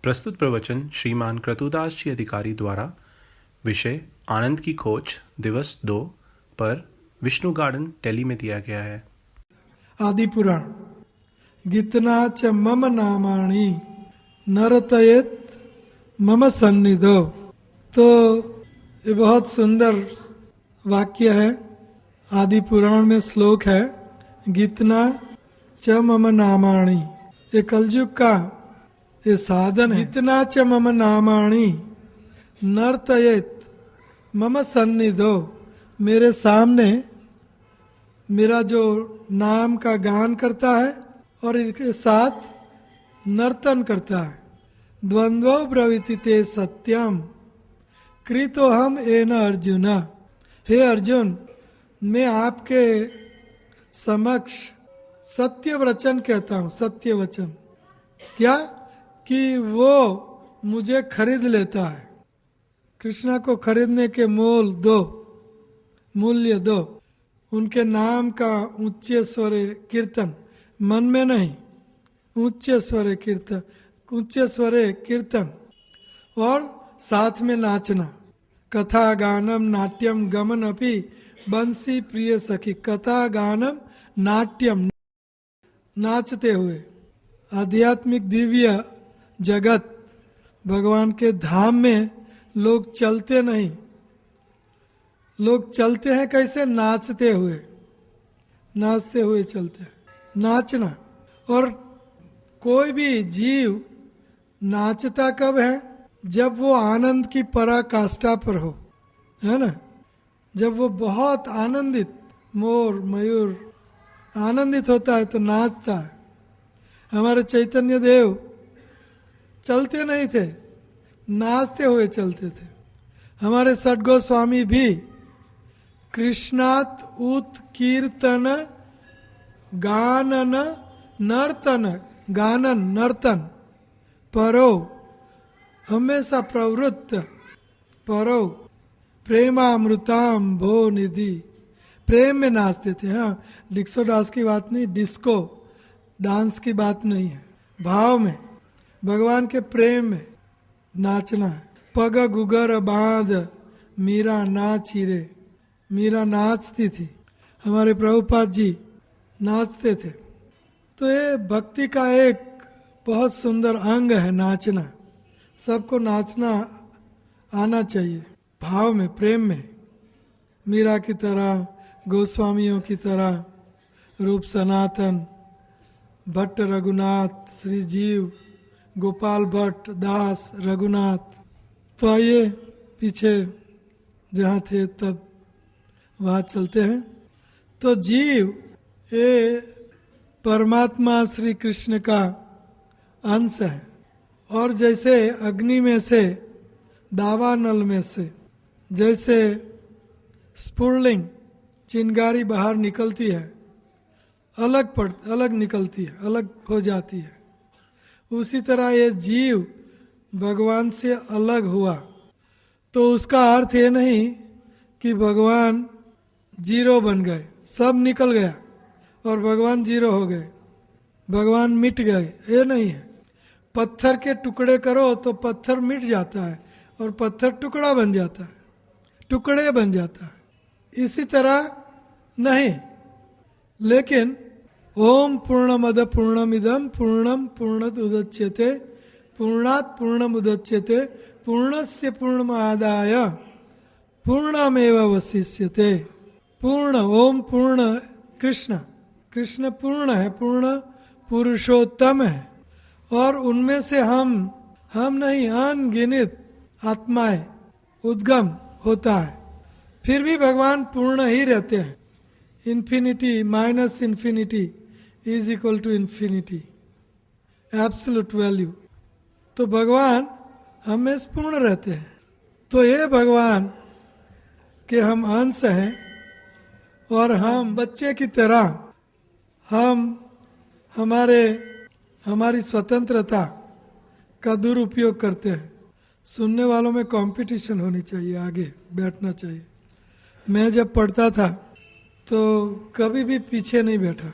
प्रस्तुत प्रवचन श्रीमान क्रतुदास जी अधिकारी द्वारा विषय आनंद की खोज दिवस 2 पर विष्णु गार्डन दिल्ली में दिया गया है। आदि पुराण गीतना च मम नामाणि नरतयेत मम सन्निधो। तो ये बहुत सुंदर वाक्य है। आदि पुराण में श्लोक है, गीतना च मम नामाणि। ये कलयुग का ये साधन है। गीतना च मम नामाणि नर्तयेत मम सन्निधो। मेरे सामने मेरा जो नाम का गान करता है और इसके साथ नर्तन करता है। द्वंद्वो ब्रवीति ते सत्यम कृतो हम एन अर्जुन। हे अर्जुन, मैं आपके समक्ष सत्य वचन कहता हूँ। सत्य वचन क्या? कि वो मुझे खरीद लेता है। कृष्णा को खरीदने के मूल्य दो। उनके नाम का उच्च स्वर कीर्तन, मन में नहीं, उच्च स्वर कीर्तन और साथ में नाचना। कथा गानम नाट्यम गमन अपि बंसी प्रिय सखी। कथा गानम नाट्यम, नाचते हुए आध्यात्मिक दिव्य जगत भगवान के धाम में लोग चलते नहीं, लोग चलते हैं कैसे? नाचते हुए चलते हैं। नाचना। और कोई भी जीव नाचता कब है? जब वो आनंद की पराकाष्ठा पर हो, है ना। जब वो बहुत आनंदित, मोर मयूर आनंदित होता है तो नाचता है। हमारे चैतन्य देव चलते नहीं थे, नाचते हुए चलते थे। हमारे सठ गोस्वामी भी कृष्णात उत्कीर्तन गानन नर्तन परो हमेशा प्रवृत्त परो प्रेमामृताम भो निधि। प्रेम में नाचते थे। हाँ, डिस्को डांस की बात नहीं, डिस्को डांस की बात नहीं है। भाव में, भगवान के प्रेम में नाचना है। पग गुगर बांध मीरा नाची रे। मीरा नाचती थी, हमारे प्रभुपाद जी नाचते थे। तो ये भक्ति का एक बहुत सुंदर अंग है, नाचना। सबको नाचना आना चाहिए, भाव में, प्रेम में। मीरा की तरह, गोस्वामियों की तरह, रूप सनातन, भट्ट रघुनाथ, श्री जीव, गोपाल भट्ट, दास, रघुनाथ। तो आइए पीछे जहाँ थे तब वहाँ चलते हैं। तो जीव ये परमात्मा श्री कृष्ण का अंश है। और जैसे अग्नि में से, दावानल में से जैसे स्फुरलिंग चिंगारी बाहर निकलती है, अलग निकलती है, अलग हो जाती है, उसी तरह ये जीव भगवान से अलग हुआ। तो उसका अर्थ ये नहीं कि भगवान जीरो बन गए, सब निकल गया और भगवान जीरो हो गए, भगवान मिट गए, ये नहीं है। पत्थर के टुकड़े करो तो पत्थर मिट जाता है और पत्थर टुकड़ा बन जाता है, टुकड़े बन जाता है। इसी तरह नहीं, लेकिन ओम पूर्णमद पूर्णमिदम पूर्णम पूर्णत उदच्यते पूर्णात् पूर्णमुदच्यते पूर्णस्य पूर्णमादाय पूर्णमेव अवशिष्यते। पूर्ण, ओम पूर्ण कृष्ण, कृष्ण पूर्ण है, पूर्ण पुरुषोत्तम है। और उनमें से हम नहीं, अनगिनत आत्माएं उद्गम होता है। फिर भी भगवान पूर्ण ही रहते हैं। Infinity minus infinity is equal to infinity, absolute value. तो भगवान हमें पूर्ण रहते हैं। तो ये भगवान के हम अंश हैं और हम बच्चे की तरह हमारी स्वतंत्रता का दुरुपयोग करते हैं। सुनने वालों में कंपटीशन होनी चाहिए, आगे बैठना चाहिए। मैं जब पढ़ता था तो कभी भी पीछे नहीं बैठा,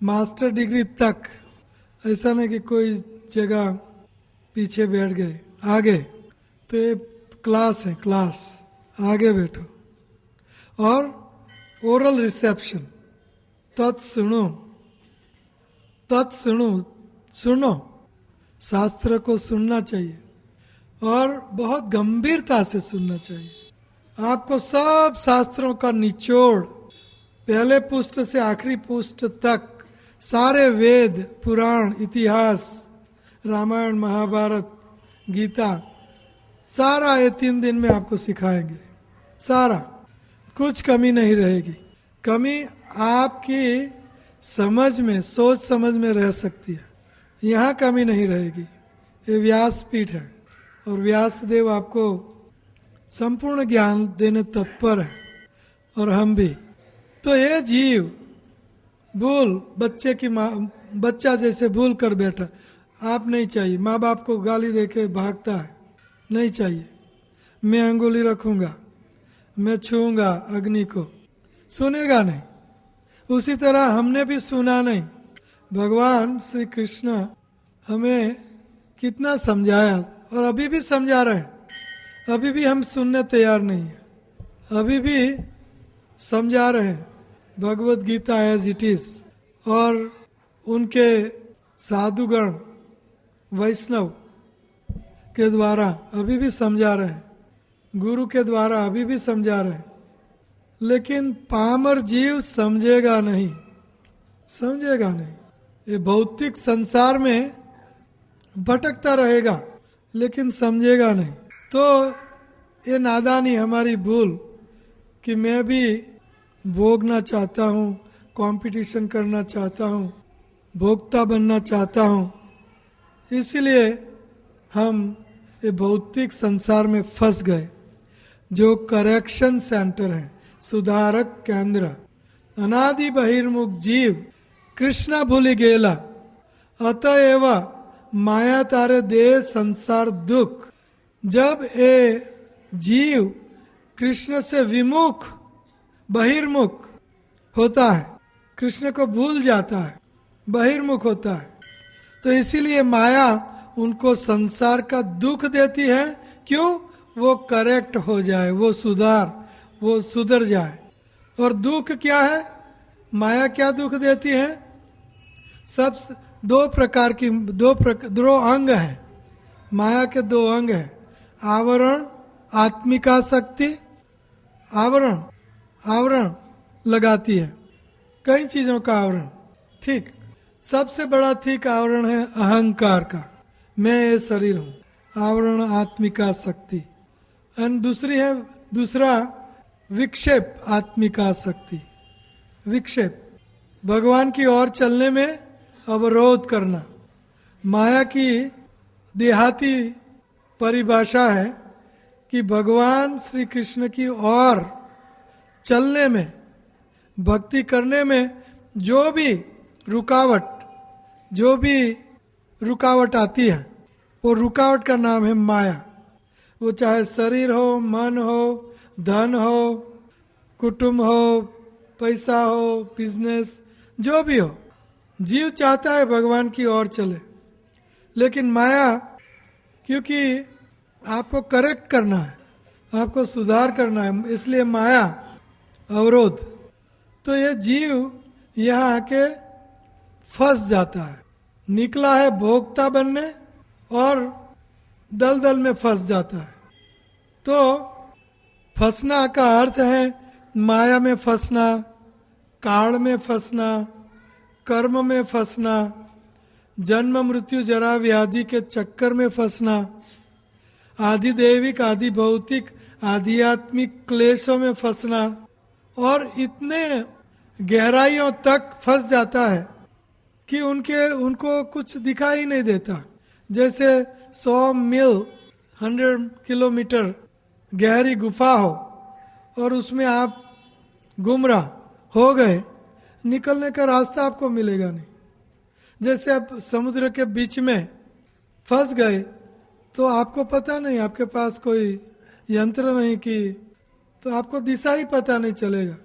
मास्टर डिग्री तक। ऐसा नहीं कि कोई जगह पीछे बैठ गए, आगे, तो ये क्लास है, क्लास, आगे बैठो। और ओरल रिसेप्शन, तत्सुनो, तत्सुनो, सुनो, शास्त्र को सुनना चाहिए और बहुत गंभीरता से सुनना चाहिए। आपको सब शास्त्रों का निचोड़, पहले पुष्ट से आखिरी पुष्ट तक, सारे वेद, पुराण, इतिहास, रामायण, महाभारत, गीता, सारा ये 3 दिन में आपको सिखाएंगे। सारा, कुछ कमी नहीं रहेगी। कमी आपकी समझ में, सोच समझ में रह सकती है, यहाँ कमी नहीं रहेगी। ये व्यासपीठ है और व्यासदेव आपको संपूर्ण ज्ञान देने तत्पर है, और हम भी। तो ये जीव भूल, बच्चे की माँ, बच्चा जैसे भूल कर बैठा, आप नहीं चाहिए, माँ बाप को गाली देके भागता है, नहीं चाहिए। मैं अंगुली रखूंगा, मैं छूंगा अग्नि को, सुनेगा नहीं। उसी तरह हमने भी सुना नहीं। भगवान श्री कृष्ण हमें कितना समझाया और अभी भी समझा रहे हैं, अभी भी हम सुनने तैयार नहीं है, अभी भी समझा रहे हैं Bhagavad Gita as it is. और उनके साधुगण वैष्णव के द्वारा अभी भी समझा रहे हैं, गुरु के द्वारा अभी भी समझा रहे हैं। लेकिन पामर जीव समझेगा नहीं, समझेगा नहीं। ये भौतिक संसार में भटकता रहेगा लेकिन समझेगा नहीं। तो ये नादानी, हमारी भूल कि मैं भी भोगना चाहता हूँ, कंपटीशन करना चाहता हूँ, भोक्ता बनना चाहता हूँ, इसलिए हम ये भौतिक संसार में फंस गए। जो करेक्शन सेंटर है, सुधारक केंद्र, अनादि बहिर्मुख जीव कृष्णा भूलि गेला, अतएव माया तारे दे संसार दुख। जब ये जीव कृष्ण से विमुख, बहिर्मुख होता है, कृष्ण को भूल जाता है, बहिर्मुख होता है, तो इसीलिए माया उनको संसार का दुख देती है। क्यों? वो करेक्ट हो जाए, वो सुधर जाए। और दुख क्या है? माया क्या दुख देती है? सब 2 प्रकार की, 2 अंग हैं माया के, 2 अंग हैं, आवरण, आत्मिका शक्ति। आवरण लगाती है, कई चीजों का आवरण। ठीक, सबसे बड़ा ठीक आवरण है अहंकार का, मैं ये शरीर हूं, आवरण आत्मिका शक्ति। एंड दूसरा विक्षेप, आत्मिका शक्ति। विक्षेप, भगवान की ओर चलने में अवरोध करना। माया की देहाती परिभाषा है कि भगवान श्री कृष्ण की ओर चलने में, भक्ति करने में जो भी रुकावट आती है, वो रुकावट का नाम है माया। वो चाहे शरीर हो, मन हो, धन हो, कुटुंब हो, पैसा हो, बिजनेस, जो भी हो। जीव चाहता है भगवान की ओर चले, लेकिन माया, क्योंकि आपको करेक्ट करना है, आपको सुधार करना है, इसलिए माया, अवरोध। तो ये जीव यहाँ आके फंस जाता है, निकला है भोक्ता बनने और दलदल में फंस जाता है। तो फंसना का अर्थ है माया में फंसना, काल में फंसना, कर्म में फंसना, जन्म मृत्यु जरा व्याधि के चक्कर में फंसना, आदि दैविक, आदि भौतिक, आध्यात्मिक क्लेशों में फंसना, और इतने गहराइयों तक फंस जाता है कि उनको कुछ दिखाई नहीं देता। जैसे 100 मील 100 किलोमीटर गहरी गुफा हो और उसमें आप गुमराह हो गए, निकलने का रास्ता आपको मिलेगा नहीं। जैसे आप समुद्र के बीच में फंस गए तो आपको पता नहीं, आपके पास कोई यंत्र नहीं कि, तो आपको दिशा ही पता नहीं चलेगा।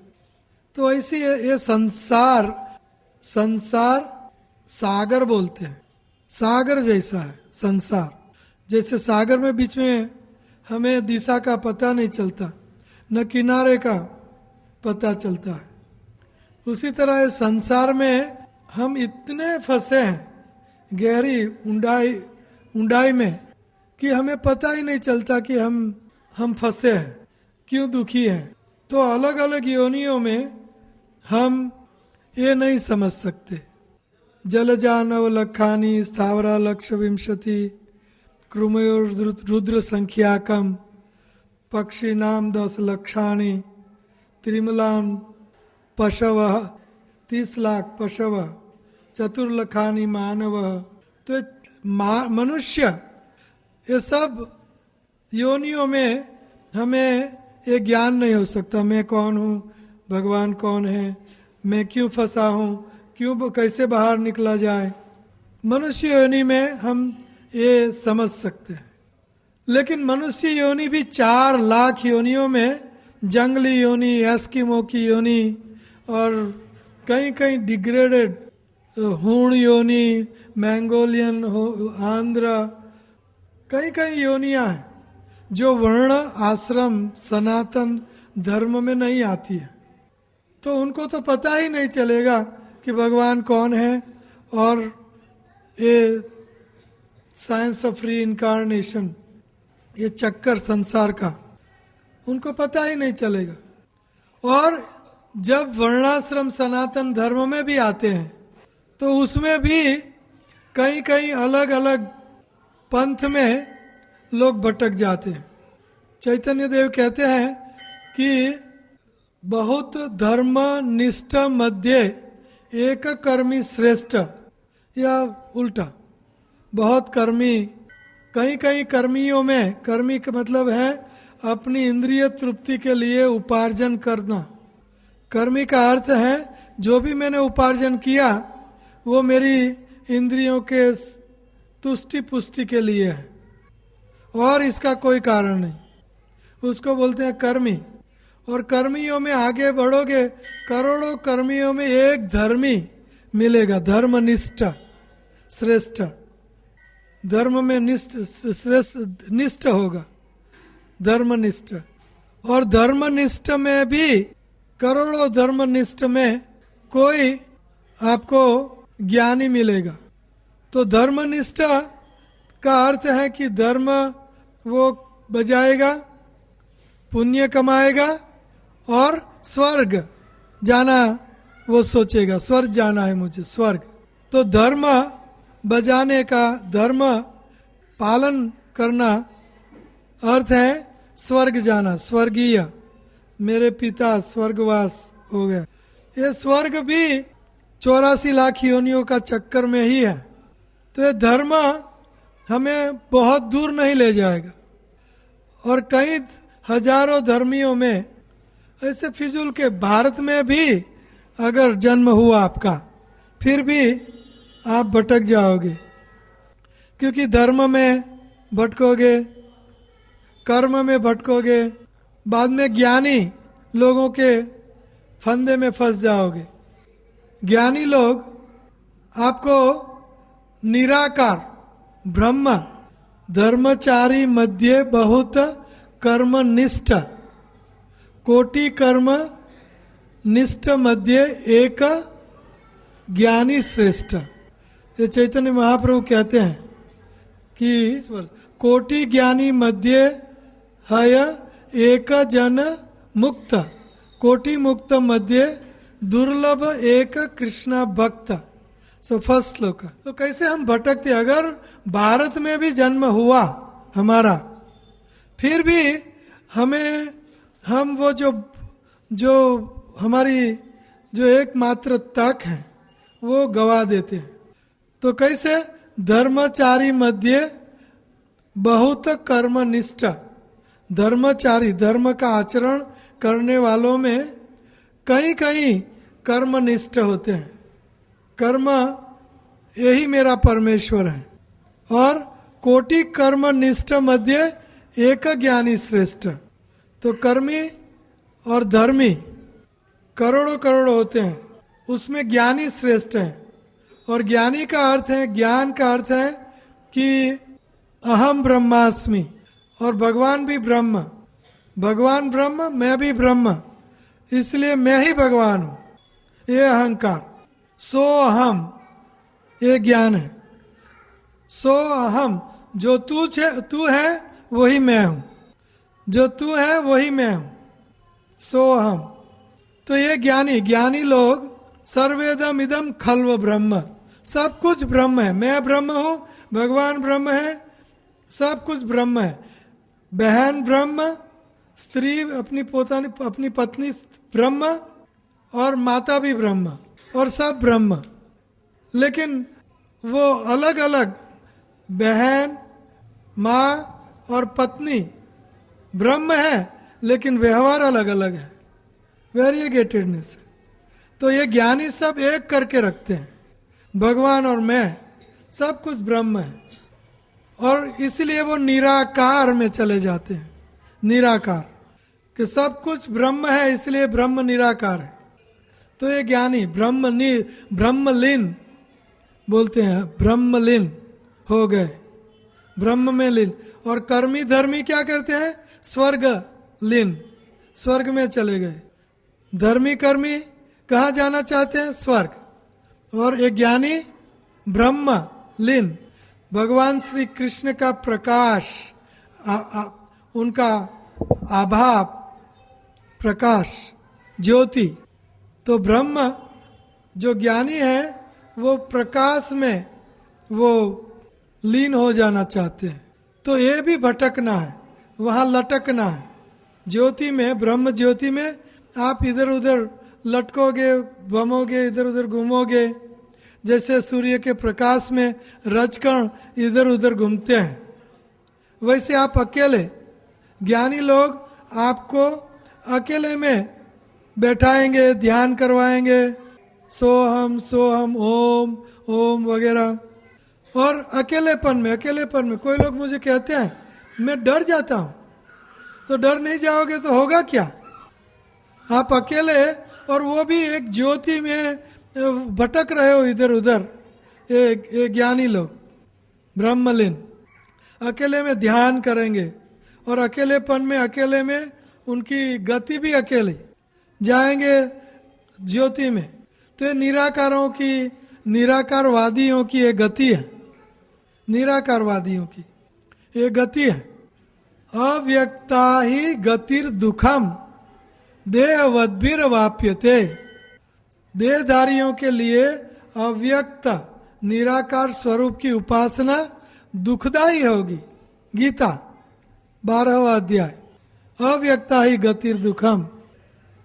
तो ऐसी ये संसार सागर बोलते हैं, सागर जैसा है संसार। जैसे सागर में बीच में हमें दिशा का पता नहीं चलता, न किनारे का पता चलता है, उसी तरह इस संसार में हम इतने फंसे हैं गहरी ऊंडाई में कि हमें पता ही नहीं चलता कि हम फंसे हैं, क्यों दुखी हैं। तो अलग अलग योनियों में हम ये नहीं समझ सकते। जलजा नवलक्षानि स्थावरा लक्ष विंशति कृमयोर रुद्र संख्याकम पक्षी नाम 10 लक्षाणि त्रिमलान पशव 30 लाख पशव चतुर्लखानि मानव। तो मनुष्य ये सब योनियों में हमें ये ज्ञान नहीं हो सकता, मैं कौन हूँ, भगवान कौन है, मैं क्यों फंसा हूँ, क्यों कैसे बाहर निकला जाए। मनुष्य योनि में हम ये समझ सकते हैं, लेकिन मनुष्य योनि भी 4 लाख योनियों में जंगली योनि, एस्किमो की योनि और कहीं कहीं डिग्रेडेड हूण योनि, मैंगोलियन आंध्र, कई कई योनियां हैं जो वर्ण आश्रम सनातन धर्म में नहीं आती है। तो उनको तो पता ही नहीं चलेगा कि भगवान कौन है, और ये साइंस ऑफ री इनकारनेशन, ये चक्कर संसार का, उनको पता ही नहीं चलेगा। और जब वर्णाश्रम सनातन धर्म में भी आते हैं तो उसमें भी कहीं कहीं अलग अलग पंथ में लोग भटक जाते हैं। चैतन्य देव कहते हैं कि बहुत धर्म निष्ठ मध्य एक कर्मी श्रेष्ठ, या उल्टा, बहुत कर्मी, कहीं कहीं कर्मियों में, कर्मी का मतलब है अपनी इंद्रिय तृप्ति के लिए उपार्जन करना। कर्मी का अर्थ है जो भी मैंने उपार्जन किया वो मेरी इंद्रियों के तुष्टि पुष्टि के लिए है और इसका कोई कारण नहीं, उसको बोलते हैं कर्मी। और कर्मियों में आगे बढ़ोगे, करोड़ों कर्मियों में एक धर्मी मिलेगा, धर्मनिष्ठ श्रेष्ठ, धर्म में श्रेष्ठ निष्ठ होगा, धर्मनिष्ठ। और धर्मनिष्ठ में भी करोड़ों धर्मनिष्ठ में कोई आपको ज्ञानी मिलेगा। तो धर्मनिष्ठ का अर्थ है कि धर्म वो बजाएगा, पुण्य कमाएगा और स्वर्ग जाना वो सोचेगा, स्वर्ग जाना है मुझे, स्वर्ग। तो धर्म बजाने का, धर्म पालन करना अर्थ है स्वर्ग जाना, स्वर्गीय, मेरे पिता स्वर्गवास हो गया। ये स्वर्ग भी 84 लाख योनियों का चक्कर में ही है। तो ये धर्म हमें बहुत दूर नहीं ले जाएगा। और कई हजारों धर्मियों में ऐसे फिजूल के, भारत में भी अगर जन्म हुआ आपका, फिर भी आप भटक जाओगे, क्योंकि धर्म में भटकोगे, कर्म में भटकोगे, बाद में ज्ञानी लोगों के फंदे में फंस जाओगे। ज्ञानी लोग आपको निराकार ब्रह्म, धर्मचारी मध्य बहुत कर्मनिष्ठ, कोटि कर्म निष्ठ मध्य एक ज्ञानी श्रेष्ठ। ये चैतन्य महाप्रभु कहते हैं कि कोटि ज्ञानी मध्य है एक जन मुक्त, कोटि मुक्त मध्य दुर्लभ एक कृष्णा भक्त। सो फर्स्ट श्लोक। तो कैसे हम भटकते, अगर भारत में भी जन्म हुआ हमारा, फिर भी हमें, हम वो जो हमारी जो एकमात्र तक है वो गवा देते हैं। तो कैसे, धर्मचारी मध्य बहुत कर्मनिष्ठ, धर्मचारी, धर्म का आचरण करने वालों में कहीं कहीं कर्मनिष्ठ होते हैं, कर्म यही मेरा परमेश्वर है। और कोटि कर्मनिष्ठ मध्य एक ज्ञानी श्रेष्ठ। तो कर्मी और धर्मी करोड़ों करोड़ होते हैं, उसमें ज्ञानी श्रेष्ठ है। और ज्ञानी का अर्थ है, ज्ञान का अर्थ है कि अहम ब्रह्मास्मि, और भगवान भी ब्रह्म, भगवान ब्रह्म, मैं भी ब्रह्म, इसलिए मैं ही भगवान हूं, ये अहंकार। सो अहम, ये ज्ञान है। सो अहम, जो तू है वही मैं हूं, जो तू है वही मैं हूं, सो अहम। तो ये ज्ञानी लोग सर्वेदम इदम खल्व ब्रह्म, सब कुछ ब्रह्म है, मैं ब्रह्म हूं, भगवान ब्रह्म है, सब कुछ ब्रह्म है। बहन ब्रह्म, स्त्री अपनी पत्नी ब्रह्म, और माता भी ब्रह्म, और सब ब्रह्म। लेकिन वो अलग अलग, बहन, माँ और पत्नी ब्रह्म है, लेकिन व्यवहार अलग अलग है, वेरिएगेटेडनेस है। तो ये ज्ञानी सब एक करके रखते हैं, भगवान और मैं, सब कुछ ब्रह्म है, और इसलिए वो निराकार में चले जाते हैं। निराकार, कि सब कुछ ब्रह्म है, इसलिए ब्रह्म निराकार है। तो ये ज्ञानी ब्रह्मलीन बोलते हैं, ब्रह्मलीन हो गए, ब्रह्म में लीन। और कर्मी धर्मी क्या करते हैं? स्वर्ग लीन, स्वर्ग में चले गए। धर्मी कर्मी कहाँ जाना चाहते हैं? स्वर्ग। और एक ज्ञानी ब्रह्म लीन, भगवान श्री कृष्ण का प्रकाश, उनका आभा, प्रकाश, ज्योति। तो ब्रह्म जो ज्ञानी है वो प्रकाश में वो लीन हो जाना चाहते हैं। तो ये भी भटकना है, वहाँ लटकना है। ज्योति में, ब्रह्म ज्योति में आप इधर उधर लटकोगे, बमोगे, इधर उधर घूमोगे। जैसे सूर्य के प्रकाश में रजकण इधर उधर घूमते हैं, वैसे आप अकेले, ज्ञानी लोग आपको अकेले में बैठाएंगे, ध्यान करवाएंगे, सोहम सोहम ओम ओम वगैरह। और अकेलेपन में कोई लोग मुझे कहते हैं मैं डर जाता हूँ, तो डर नहीं जाओगे तो होगा क्या? आप अकेले, और वो भी एक ज्योति में भटक रहे हो इधर उधर। एक ज्ञानी लोग ब्रह्मलीन अकेले में ध्यान करेंगे, और अकेलेपन में, अकेले में उनकी गति भी अकेले जाएंगे ज्योति में। तो ये निराकारों की, निराकारवादियों की एक गति है, निराकारवादियों की ये गति है। अव्यक्ता ही गतिर दुखम देहवद्भिर वाप्यते। देहधारियों के लिए अव्यक्त निराकार स्वरूप की उपासना दुखदायी होगी। गीता 12वां अध्याय, अव्यक्ता ही गतिर दुखम।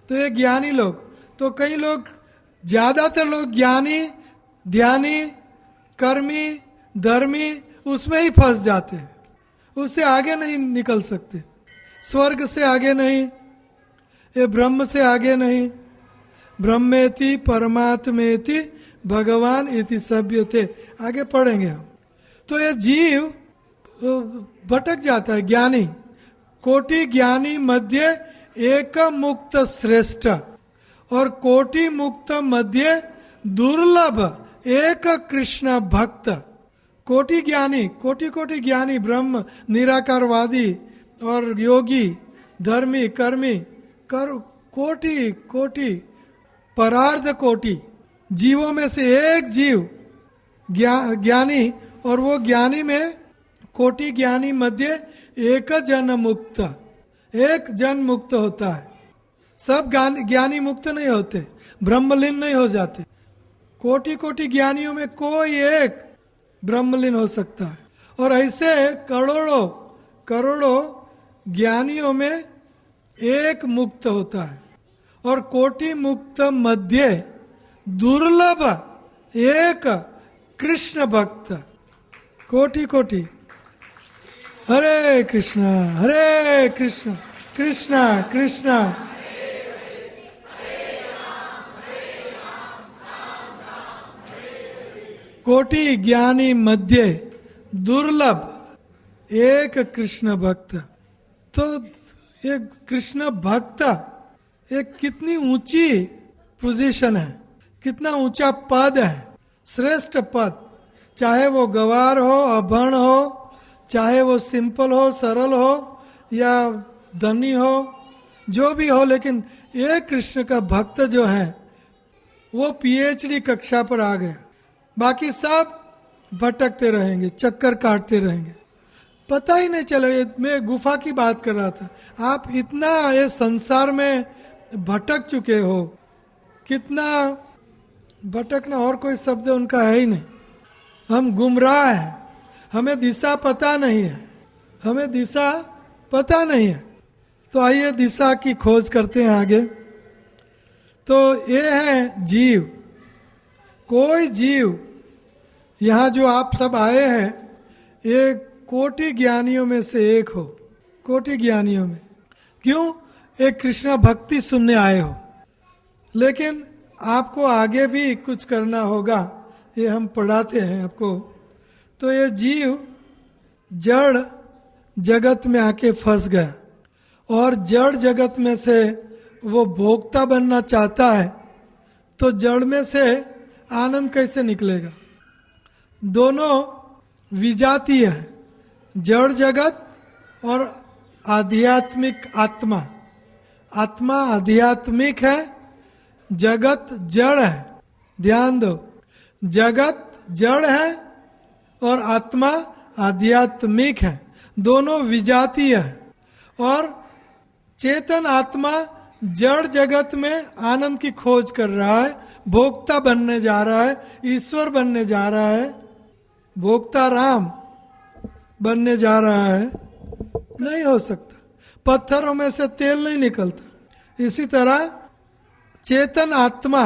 तो ये ज्ञानी लोग, तो कई लोग, ज्यादातर लोग ज्ञानी, ध्यानी, कर्मी, धर्मी उसमें ही फंस जाते हैं, उससे आगे नहीं निकल सकते। स्वर्ग से आगे नहीं, ये ब्रह्म से आगे नहीं। ब्रह्मेति परमात्मेति भगवान इति सभ्यते, आगे पढ़ेंगे हम। तो ये जीव भटक जाता है। ज्ञानी, कोटि ज्ञानी मध्य एक मुक्त श्रेष्ठ, और कोटि मुक्त मध्य दुर्लभ एक कृष्ण भक्त। कोटि ज्ञानी, कोटि ज्ञानी, ब्रह्म निराकारवादी और योगी, धर्मी, कर्मी, कोटि परार्ध कोटि जीवों में से एक जीव ज्ञानी, और वो ज्ञानी में कोटि ज्ञानी मध्य एक जन मुक्त, एक जन मुक्त होता है। सब ज्ञानी मुक्त नहीं होते, ब्रह्मलीन नहीं हो जाते। कोटि ज्ञानियों में कोई एक ब्रह्मलीन हो सकता है, और ऐसे करोड़ों ज्ञानियों में एक मुक्त होता है। और कोटि मुक्त मध्य दुर्लभ एक कृष्ण भक्त। कोटि हरे कृष्ण कृष्ण कृष्ण कोटि ज्ञानी मध्य दुर्लभ एक कृष्ण भक्त। तो ये कृष्ण भक्त एक कितनी ऊंची पोजीशन है, कितना ऊंचा पद है, श्रेष्ठ पद। चाहे वो गवार हो, अभण हो, चाहे वो सिंपल हो, सरल हो या धनी हो, जो भी हो, लेकिन एक कृष्ण का भक्त जो है वो पीएचडी कक्षा पर आ गया, बाकी सब भटकते रहेंगे, चक्कर काटते रहेंगे, पता ही नहीं चले। मैं गुफा की बात कर रहा था, आप इतना ये संसार में भटक चुके हो, कितना भटकना, और कोई शब्द उनका है ही नहीं। हम गुमराह हैं, हमें दिशा पता नहीं है, हमें दिशा पता नहीं है। तो आइए दिशा की खोज करते हैं आगे। तो ये है जीव। कोई जीव, यहाँ जो आप सब आए हैं, ये कोटि ज्ञानियों में से एक हो, कोटि ज्ञानियों में। क्यों? एक कृष्णा भक्ति सुनने आए हो, लेकिन आपको आगे भी कुछ करना होगा, ये हम पढ़ाते हैं आपको। तो ये जीव जड़ जगत में आके फंस गया, और जड़ जगत में से वो भोक्ता बनना चाहता है, तो जड़ में से आनंद कैसे निकलेगा? दोनों विजातीय है, जड़ जगत और आध्यात्मिक आत्मा। आत्मा आध्यात्मिक है, जगत जड़ है। ध्यान दो, जगत जड़ है और आत्मा आध्यात्मिक है, दोनों विजातीय है। और चेतन आत्मा जड़ जगत में आनंद की खोज कर रहा है, भोक्ता बनने जा रहा है, ईश्वर बनने जा रहा है, भोक्ता राम बनने जा रहा है। नहीं हो सकता, पत्थरों में से तेल नहीं निकलता। इसी तरह चेतन आत्मा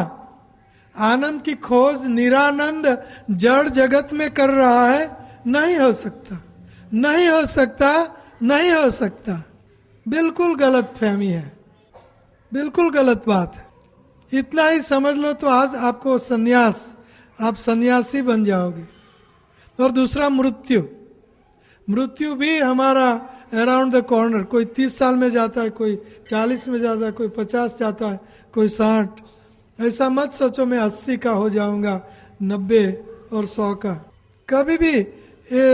आनंद की खोज निरानंद जड़ जगत में कर रहा है। नहीं हो सकता, नहीं हो सकता, नहीं हो सकता। बिल्कुल गलत फहमी है, बिल्कुल गलत बात है। इतना ही समझ लो तो आज आपको सन्यास, आप सन्यासी बन जाओगे। और दूसरा मृत्यु, मृत्यु भी हमारा अराउंड द कॉर्नर। कोई 30 साल में जाता है, कोई 40 में जाता है, कोई 50 जाता है, कोई 60। ऐसा मत सोचो मैं 80 का हो जाऊंगा, 90 और 100 का। कभी भी ये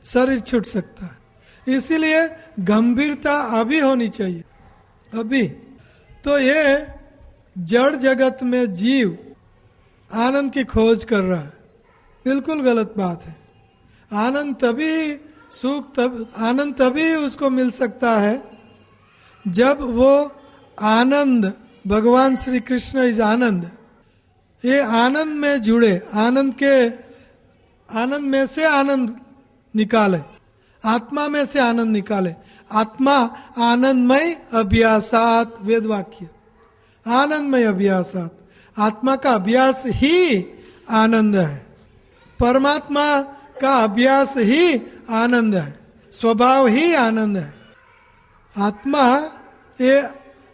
शरीर छूट सकता है। इसीलिए गंभीरता अभी होनी चाहिए, अभी। तो ये जड़ जगत में जीव आनंद की खोज कर रहा है, बिल्कुल गलत बात है। आनंद तभी, सुख तब, आनंद तभी उसको मिल सकता है जब वो आनंद, भगवान श्री कृष्ण इज आनंद, ये आनंद में जुड़े, आनंद के, आनंद में से आनंद निकाले, आत्मा में से आनंद निकाले। आत्मा आनंदमय अभ्यासात, वेद वाक्य, आनंदमय अभ्यासात। आत्मा का अभ्यास ही आनंद है, परमात्मा का अभ्यास ही आनंद है, स्वभाव ही आनंद है। आत्मा ये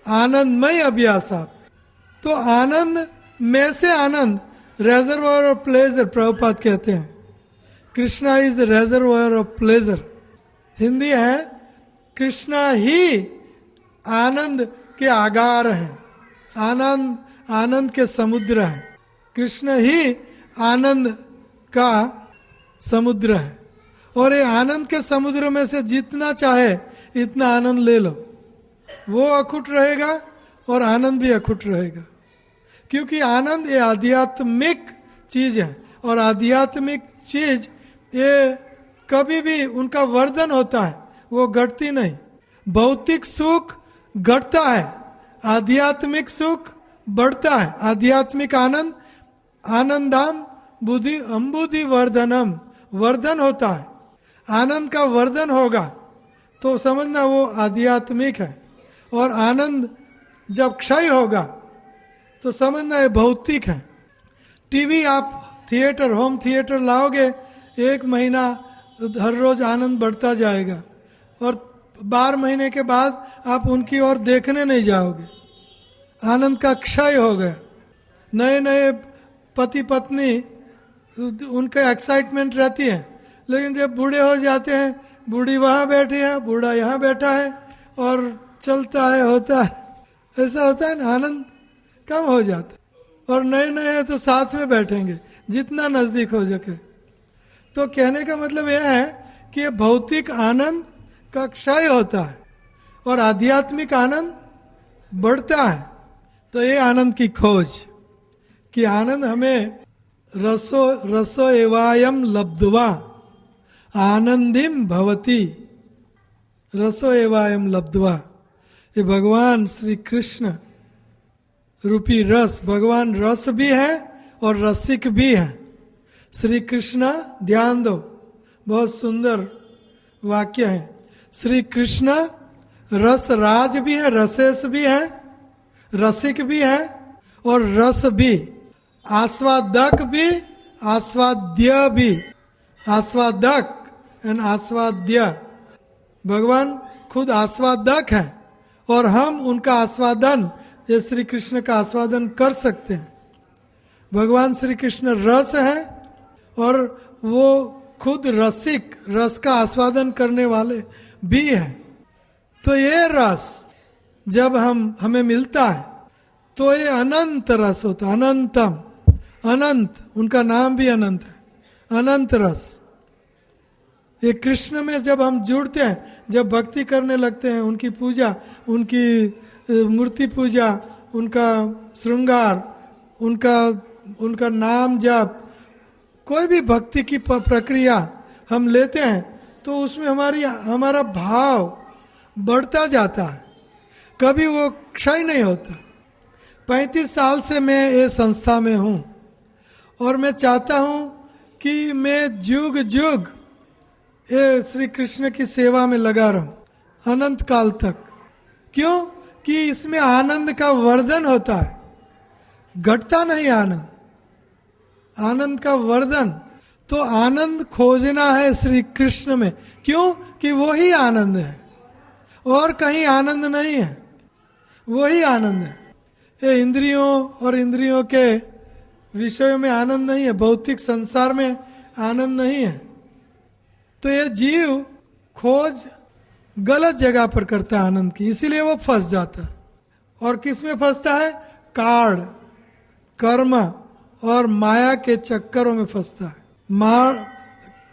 आनंदमय अभ्यासात। तो आनंद में से आनंद, रेजर्वायर ऑफ प्लेजर, प्रभुपाद कहते हैं। Krishna is reservoir of pleasure. Hindi है, कृष्णा ही आनंद के आगार है, आनंद, आनंद के समुद्र है। कृष्ण ही आनंद का समुद्र है। और ये आनंद के समुद्र में से जितना चाहे इतना आनंद ले लो, वो अखुट रहेगा और आनंद भी अखुट रहेगा। क्योंकि आनंद ये आध्यात्मिक चीज है, और आध्यात्मिक चीज ये कभी भी उनका वर्धन होता है, वो घटती नहीं। भौतिक सुख घटता है, आध्यात्मिक सुख बढ़ता है। आध्यात्मिक आनंद, आनंदाम बुद्धि अम्बुधि वर्धनम, वर्धन होता है। आनंद का वर्धन होगा तो समझना वो आध्यात्मिक है। और आनंद जब क्षय होगा तो समझना ये भौतिक है। टीवी आप थिएटर, होम थिएटर लाओगे, 1 महीना हर रोज आनंद बढ़ता जाएगा, और 12 महीने के बाद आप उनकी ओर देखने नहीं जाओगे। आनंद का क्षय हो गया। नए नए पति पत्नी, उनका एक्साइटमेंट रहती है, लेकिन जब बूढ़े हो जाते हैं, बूढ़ी वहाँ बैठी है, बूढ़ा यहाँ बैठा है, और चलता है, होता है, ऐसा होता है ना, आनंद कम हो जाता है। और नए नए तो साथ में बैठेंगे जितना नजदीक हो सके। तो कहने का मतलब यह है कि ये भौतिक आनंद का क्षय होता है और आध्यात्मिक आनंद बढ़ता है। तो ये आनंद की खोज कि आनंद हमें रसो एवायम लब्ध्वा आनंदिम भवति, रसो एवायम लब्ध्वा, ये भगवान श्री कृष्ण रूपी रस, भगवान रस भी है और रसिक भी है। श्री कृष्ण, ध्यान दो, बहुत सुंदर वाक्य है। श्री कृष्ण रस राज भी है, रसेस भी है, रसिक भी है और रस भी, आस्वादक भी, आस्वाद्य भी, आस्वादक एंड आस्वाद्य। भगवान खुद आस्वादक है और हम उनका आस्वादन, ये श्री कृष्ण का आस्वादन कर सकते हैं। भगवान श्री कृष्ण रस है और वो खुद रसिक, रस का आस्वादन करने वाले भी हैं। तो ये रस जब हमें मिलता है तो ये अनंत रस होता है, अनंतम, अनंत, उनका नाम भी अनंत है, अनंत रस। ये कृष्ण में जब हम जुड़ते हैं, जब भक्ति करने लगते हैं, उनकी पूजा, उनकी मूर्ति पूजा, उनका श्रृंगार, उनका नाम जप, कोई भी भक्ति की प्रक्रिया हम लेते हैं तो उसमें हमारा भाव बढ़ता जाता है, कभी वो क्षय नहीं होता। 35 साल से मैं ये संस्था में हूँ और मैं चाहता हूँ कि मैं जुग जुग ये श्री कृष्ण की सेवा में लगा रहूं अनंत काल तक। क्यों? कि इसमें आनंद का वर्धन होता है, घटता नहीं आनंद, आनंद का वर्धन। तो आनंद खोजना है श्री कृष्ण में। क्यों? कि वो ही आनंद है और कहीं आनंद नहीं है, वही आनंद है। ये इंद्रियों और इंद्रियों के विषयों में आनंद नहीं है, भौतिक संसार में आनंद नहीं है। तो ये जीव खोज गलत जगह पर करता है आनंद की, इसीलिए वो फंस जाता है। और किस में फंसता है? कार्ड, कर्म और माया के चक्करों में फंसता है।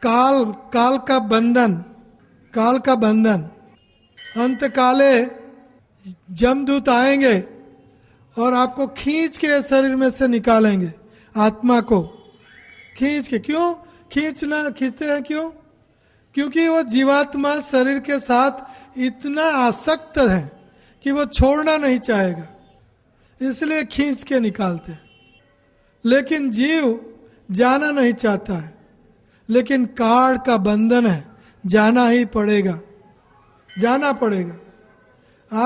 काल का बंधन, काल का बंधन। अंत काले जमदूत आएंगे और आपको खींच के शरीर में से निकालेंगे, आत्मा को खींच के। क्यों खींचते हैं? क्यों? क्योंकि वो जीवात्मा शरीर के साथ इतना आसक्त है कि वो छोड़ना नहीं चाहेगा, इसलिए खींच के निकालते हैं। लेकिन जीव जाना नहीं चाहता है, लेकिन कार्ड का बंधन है, जाना ही पड़ेगा, जाना पड़ेगा।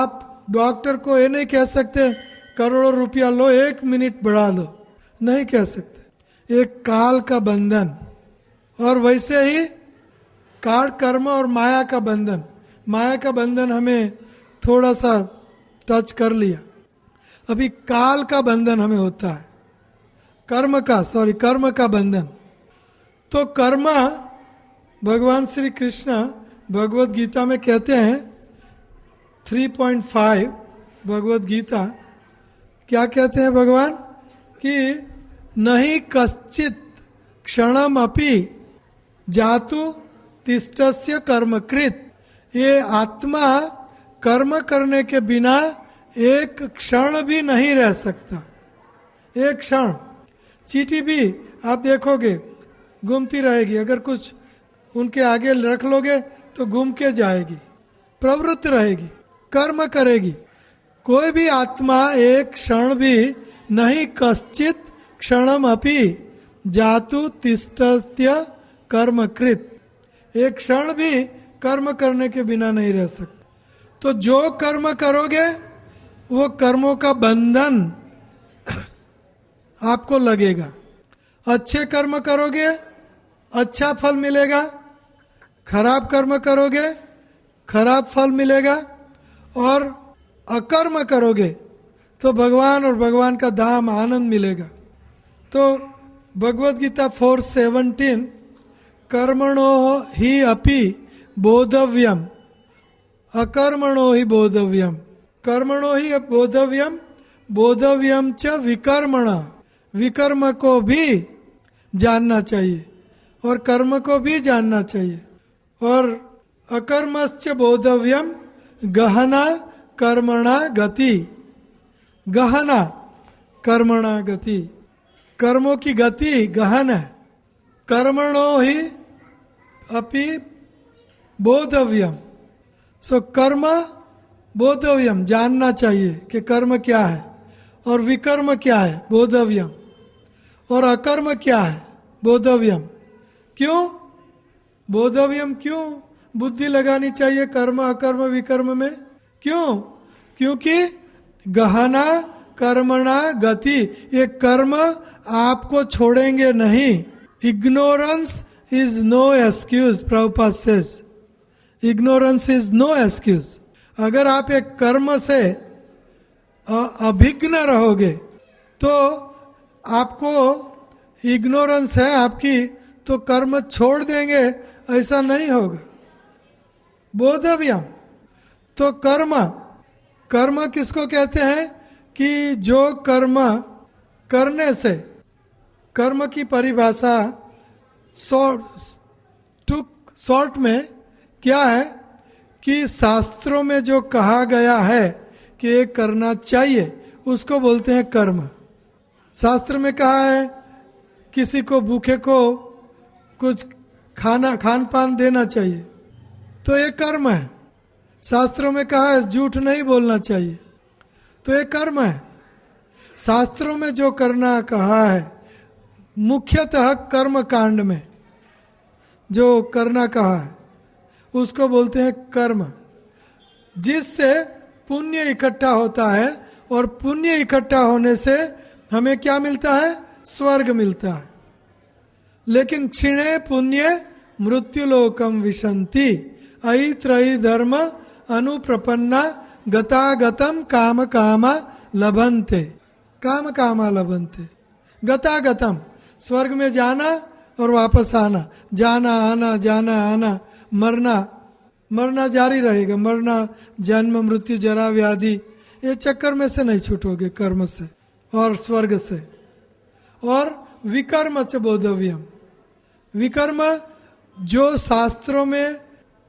आप डॉक्टर को ये नहीं कह सकते करोड़ों रुपया लो, 1 मिनट बढ़ा लो, नहीं कह सकते। एक काल का बंधन। और वैसे ही कार्ड, कर्म और माया का बंधन। माया का बंधन हमें थोड़ा सा टच कर लिया, अभी काल का बंधन हमें होता है, कर्म का बंधन। तो कर्म, भगवान श्री कृष्ण भगवत गीता में कहते हैं 3.5 भगवत गीता, क्या कहते हैं भगवान? कि नहीं कश्चित क्षणम अपि जातु तिष्ठस्य कर्मकृत। ये आत्मा कर्म करने के बिना एक क्षण भी नहीं रह सकता, एक क्षण। चींटी भी आप देखोगे घूमती रहेगी, अगर कुछ उनके आगे रख लोगे तो घूम के जाएगी, प्रवृत्त रहेगी, कर्म करेगी। कोई भी आत्मा एक क्षण भी नहीं, कश्चित क्षणम अपि जातु तिष्ठत्य कर्मकृत, एक क्षण भी कर्म करने के बिना नहीं रह सकता। तो जो कर्म करोगे वो कर्मों का बंधन आपको लगेगा। अच्छे कर्म करोगे अच्छा फल मिलेगा, खराब कर्म करोगे खराब फल मिलेगा, और अकर्म करोगे तो भगवान और भगवान का धाम आनंद मिलेगा। तो भगवत गीता 4:17 कर्मणो ही अपि बोधव्यम अकर्मणो ही बोधव्यम, कर्मणो ही बोधव्यम बोधव्यम च विकर्मण, विकर्म को भी जानना चाहिए और कर्म को भी जानना चाहिए। और अकर्मश्च बोधव्यम गहना कर्मणा गति। गहना कर्मणा गति, कर्मों की गति गहन है। कर्मणो ही अपि बोधव्यम, सो कर्म बोधव्यम, जानना चाहिए कि कर्म क्या है, और विकर्म क्या है बोधव्यम, और अकर्म क्या है बोधव्यम। क्यों बोधव्यम, क्यों बुद्धि लगानी चाहिए कर्म अकर्म विकर्म में? क्यों? क्योंकि गहना कर्मणा गति, ये कर्म आपको छोड़ेंगे नहीं। Ignorance is no excuse, Prabhupada says, ignorance is no excuse. अगर आप एक कर्म से अभिज्ञ रहोगे तो आपको इग्नोरेंस है आपकी, तो कर्म छोड़ देंगे, ऐसा नहीं होगा। बोधव्यम, तो कर्म, कर्म किसको कहते हैं कि जो कर्म करने से, कर्म की परिभाषा शॉर्ट में क्या है कि शास्त्रों में जो कहा गया है कि ये करना चाहिए उसको बोलते हैं कर्म। शास्त्र में कहा है किसी को भूखे को कुछ खान पान देना चाहिए, तो ये कर्म है। शास्त्रों में कहा है झूठ नहीं बोलना चाहिए, तो ये कर्म है। शास्त्रों में जो करना कहा है, मुख्यतः कर्म कांड में जो करना कहा है उसको बोलते हैं कर्म, जिससे पुण्य इकट्ठा होता है, और पुण्य इकट्ठा होने से हमें क्या मिलता है? स्वर्ग मिलता है। लेकिन क्षीणे पुण्य मृत्युलोकम विशंति, अयि त्रयी धर्म अनुप्रपन्ना गतागतम काम कामा लभन्ते, काम कामा लभन्ते। गतागतम, स्वर्ग में जाना और वापस आना, जाना आना जाना आना, मरना, मरना जारी रहेगा, मरना जन्म मृत्यु जरा व्याधि, ये चक्कर में से नहीं छूटोगे कर्म से और स्वर्ग से। और विकर्म च बोधव्यम, विकर्म जो शास्त्रों में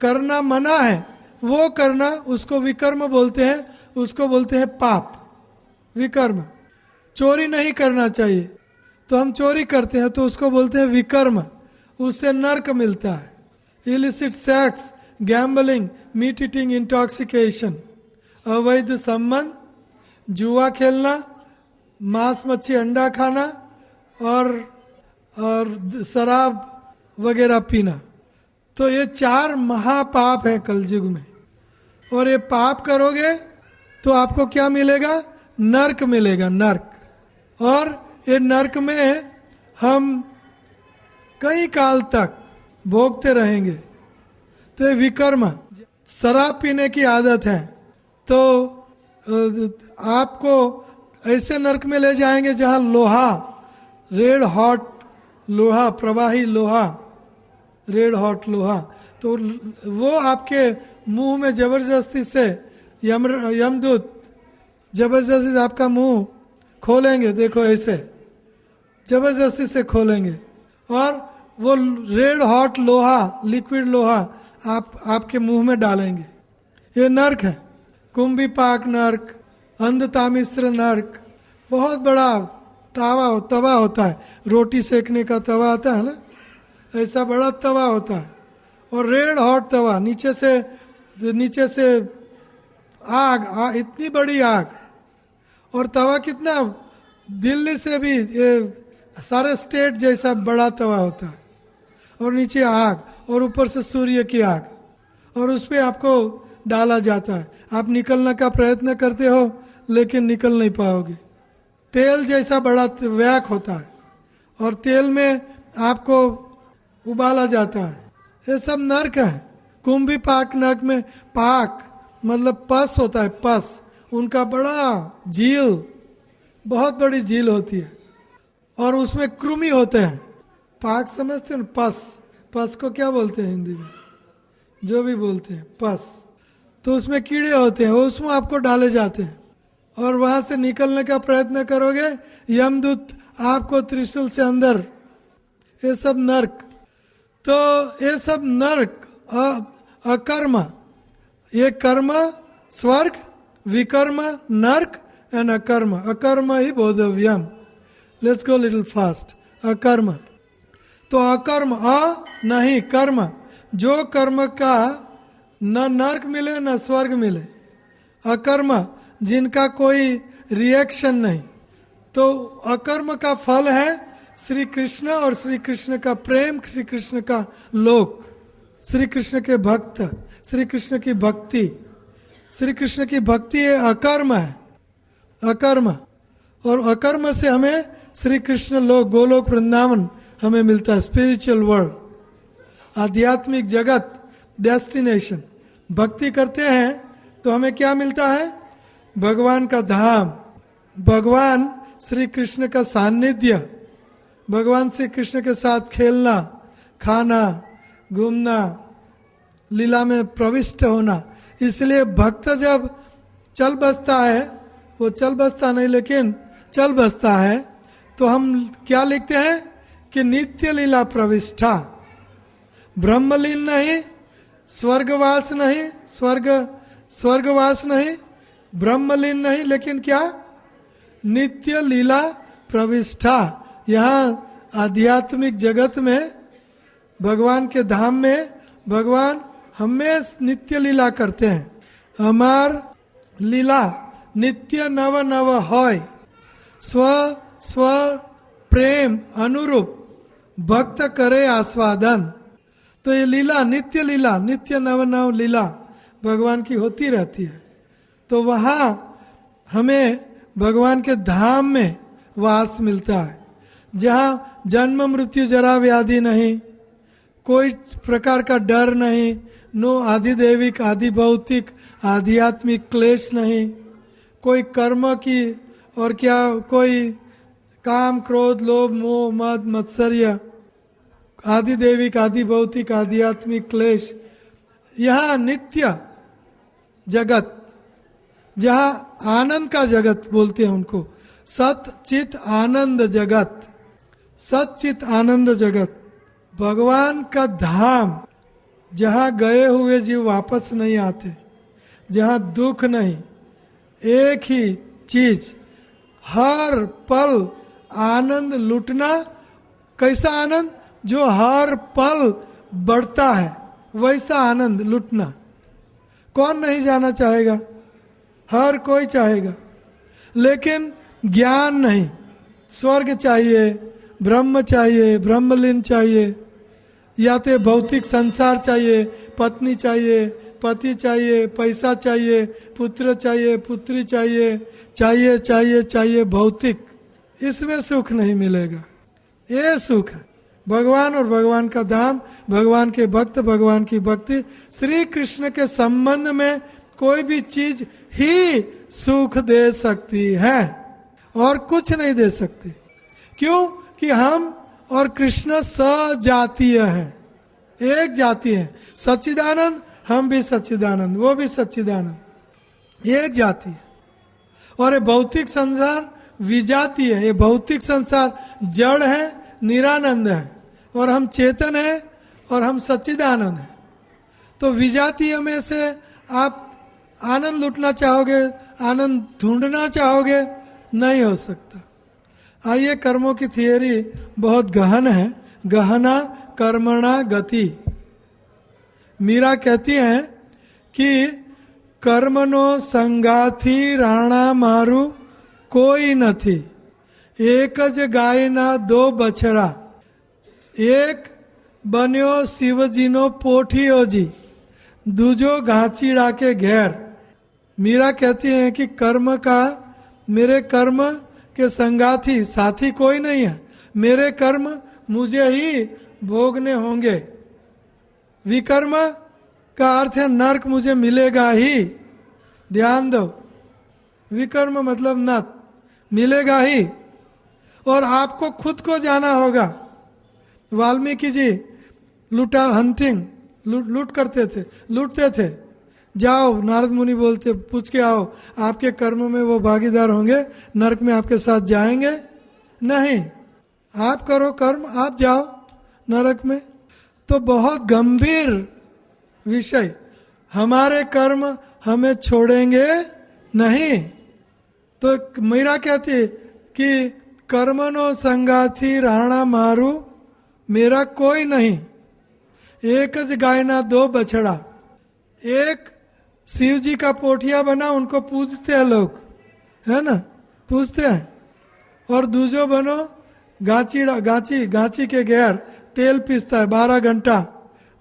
करना मना है वो करना, उसको विकर्म बोलते हैं, उसको बोलते हैं पाप, विकर्म। चोरी नहीं करना चाहिए तो हम चोरी करते हैं तो उसको बोलते हैं विकर्म, उससे नरक मिलता है। Illicit sex, gambling, meat eating, intoxication, अवैध संबंध, जुआ खेलना, मांस मच्छी अंडा खाना और शराब वगैरह पीना, तो ये 4 महापाप है कलयुग में। और ये पाप करोगे तो आपको क्या मिलेगा? नरक मिलेगा, नरक। और ये नरक में हम कई काल तक भोगते रहेंगे। तो ये विकर्म, शराब पीने की आदत है तो आपको ऐसे नरक में ले जाएंगे जहां लोहा, रेड हॉट लोहा, प्रवाही लोहा, रेड हॉट लोहा, तो वो आपके मुंह में जबरदस्ती से यमदूत जबरदस्ती से आपका मुंह खोलेंगे, देखो ऐसे जबरदस्ती से खोलेंगे, और वो रेड हॉट लोहा, लिक्विड लोहा आपके मुंह में डालेंगे। ये नर्क है। कुंभीपाक नर्क, अंधतामिश्र नर्क, बहुत बड़ा तवा होता है, रोटी सेकने का तवा आता है ना, ऐसा बड़ा तवा होता है, और रेड हॉट तवा, नीचे से आग, इतनी बड़ी आग, और तवा कितना, दिल्ली से भी ये सारे स्टेट जैसा बड़ा तवा होता है, और नीचे आग, और ऊपर से सूर्य की आग, और उस पर आपको डाला जाता है। आप निकलने का प्रयत्न करते हो लेकिन निकल नहीं पाओगे। तेल जैसा बड़ा व्याक होता है, और तेल में आपको उबाला जाता है। ये सब नर्क है। कुंभी पाक नर्क में, पाक मतलब पस होता है, पस, उनका बड़ा झील, बहुत बड़ी झील होती है, और उसमें कृमि होते हैं। पाक समझते हैं? पस को क्या बोलते हैं हिंदी में? जो भी बोलते हैं पस, तो उसमें कीड़े होते हैं, उसमें आपको डाले जाते हैं, और वहां से निकलने का प्रयत्न करोगे, यमदूत आपको त्रिशूल से अंदर, ये सब नर्क। तो ये सब नर्क अकर्म, ये कर्म स्वर्ग, विकर्म नर्क एंड अकर्म. अकर्म ही बोधव्यम. Let's go little fast. अकर्म, तो अकर्म नहीं कर्म, जो कर्म का न नर्क मिले न स्वर्ग मिले. अकर्म, जिनका कोई रिएक्शन नहीं. तो अकर्म का फल है श्री कृष्ण और श्री कृष्ण का प्रेम, श्री कृष्ण का लोक, श्री कृष्ण के भक्त, श्री कृष्ण की भक्ति. श्री कृष्ण की भक्ति ये अकर्म है. अकर्म, और अकर्म से हमें श्री कृष्ण लोक, गोलोक वृंदावन हमें मिलता है. स्पिरिचुअल वर्ल्ड, आध्यात्मिक जगत, डेस्टिनेशन. भक्ति करते हैं तो हमें क्या मिलता है? भगवान का धाम, भगवान श्री कृष्ण का सानिध्य, भगवान श्री कृष्ण के साथ खेलना, खाना, घूमना, लीला में प्रविष्ट होना. इसलिए भक्त जब चल बसता है, वो चल बसता नहीं लेकिन चल बसता है, तो हम क्या लिखते हैं कि नित्य लीला प्रविष्ठा. ब्रह्मलीन नहीं, स्वर्गवास नहीं, स्वर्गवास नहीं, ब्रह्मलीन नहीं, लेकिन क्या? नित्य लीला प्रविष्ठा. यहाँ आध्यात्मिक जगत में, भगवान के धाम में, भगवान हमेशा नित्य लीला करते हैं. हमार लीला नित्य नव नव होय, स्व स्व प्रेम अनुरूप भक्त करे आस्वादन. तो ये लीला, नित्य नव नव लीला भगवान की होती रहती है. तो वहाँ हमें भगवान के धाम में वास मिलता है, जहाँ जन्म मृत्यु जरा व्याधि नहीं, कोई प्रकार का डर नहीं, नो आधिदैविक, आदि भौतिक, आध्यात्मिक क्लेश नहीं, कोई कर्म की और क्या कोई काम क्रोध लोभ मोह मद मत्सर्य, आदि दैविक, आदि भौतिक, आध्यात्मिक क्लेश. यहाँ नित्य जगत, जहाँ आनंद का जगत बोलते हैं उनको, सत चित आनंद जगत, सच्चित आनंद जगत, भगवान का धाम, जहाँ गए हुए जीव वापस नहीं आते, जहाँ दुख नहीं, एक ही चीज, हर पल आनंद लुटना. कैसा आनंद? जो हर पल बढ़ता है, वैसा आनंद लुटना. कौन नहीं जाना चाहेगा? हर कोई चाहेगा. लेकिन ज्ञान नहीं, स्वर्ग चाहिए, ब्रह्म चाहिए, ब्रह्मलीन चाहिए, या तो भौतिक संसार चाहिए, पत्नी चाहिए, पति चाहिए, पैसा चाहिए, पुत्र चाहिए, पुत्री चाहिए, चाहिए चाहिए चाहिए भौतिक. इसमें सुख नहीं मिलेगा. ये सुख है भगवान और भगवान का धाम, भगवान के भक्त, भगवान की भक्ति. श्री कृष्ण के संबंध में कोई भी चीज ही सुख दे सकती है और कुछ नहीं दे सकती. क्यों? कि हम और कृष्ण सजातीय हैं, एक जाति है. सच्चिदानंद, हम भी सच्चिदानंद, वो भी सच्चिदानंद, एक जाति है. और ये भौतिक संसार विजातीय है. ये भौतिक संसार जड़ है, निरानंद है, और हम चेतन है और हम सच्चिदानंद है. तो विजातीय में से आप आनंद लुटना चाहोगे, आनंद ढूंढना चाहोगे, नहीं हो सकता. आइए, कर्मों की थियरी बहुत गहन है. गहना कर्मणा गति. मीरा कहती हैं कि कर्मनो संगाथी राणा मारू कोई નથી, एक ज गाय ना दो बछड़ा, एक बन्यो शिवजीनो पोठियो जी, दूजो घाचीड़ा के घेर. मीरा कहती हैं कि कर्म का, मेरे कर्म के संगाथी, साथी कोई नहीं है. मेरे कर्म मुझे ही भोगने होंगे. विकर्म का अर्थ है नरक मुझे मिलेगा ही. ध्यान दो, विकर्म मतलब नरक मिलेगा ही, और आपको खुद को जाना होगा. वाल्मीकि जी लूटा हंटिंग, लूट करते थे, लूटते थे. जाओ, नारद मुनि बोलते, पूछ के आओ, आपके कर्म में वो भागीदार होंगे, नरक में आपके साथ जाएंगे नहीं. आप करो कर्म, आप जाओ नरक में. तो बहुत गंभीर विषय, हमारे कर्म हमें छोड़ेंगे नहीं। तो मीरा कहती है कि कर्मनो संगाथी राणा मारू मेरा कोई नहीं, एक ज गायना दो बछड़ा। एक शिव जी का पोठिया बना, उनको पूजते हैं लोग, है ना, पूजते हैं। और दूजो बनो गाची के गैर तेल पीसता है, 12 घंटा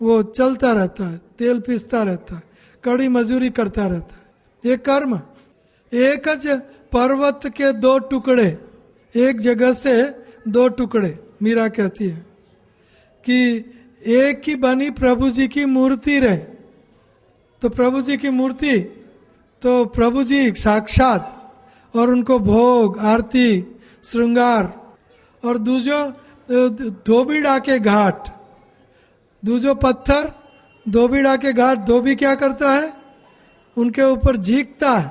वो चलता रहता है, तेल पीसता रहता है, कड़ी मजूरी करता रहता है। ये कर्म। एक ज पर्वत के 2 टुकड़े, एक जगह से 2 टुकड़े। मीरा कहती है कि एक ही बनी प्रभु जी की मूर्ति रहे। तो प्रभु जी की मूर्ति तो प्रभु जी साक्षात, और उनको भोग आरती श्रृंगार। और दूजो धोबीड़ा के घाट, दूजो पत्थर धोबीड़ा के घाट। धोबी क्या करता है? उनके ऊपर झीकता है,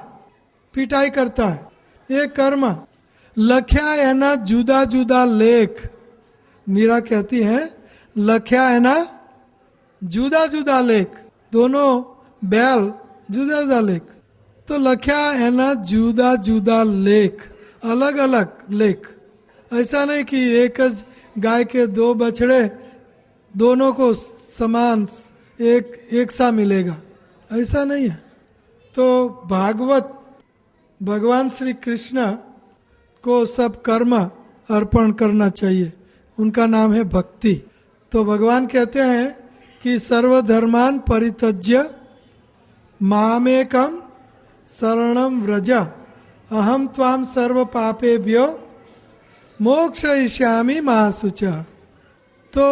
पिटाई करता है। ये कर्म। लख्या है ना जुदा जुदा लेख। मीरा कहती है लख्या है ना जुदा जुदा लेख, दोनों बैल जुदा जुदा लेख। तो लख्या है ना जुदा जुदा लेख, अलग अलग लेख। ऐसा नहीं कि एक गाय के 2 बछड़े दोनों को समान एक सा मिलेगा, ऐसा नहीं है। तो भागवत भगवान श्री कृष्ण को सब कर्म अर्पण करना चाहिए, उनका नाम है भक्ति। तो भगवान कहते हैं कि सर्वधर्मान परित्यज्य मामेकम शरणम व्रज अहम त्वाम सर्व पापेभ्यो मोक्षयिष्यामि मा शुचः। तो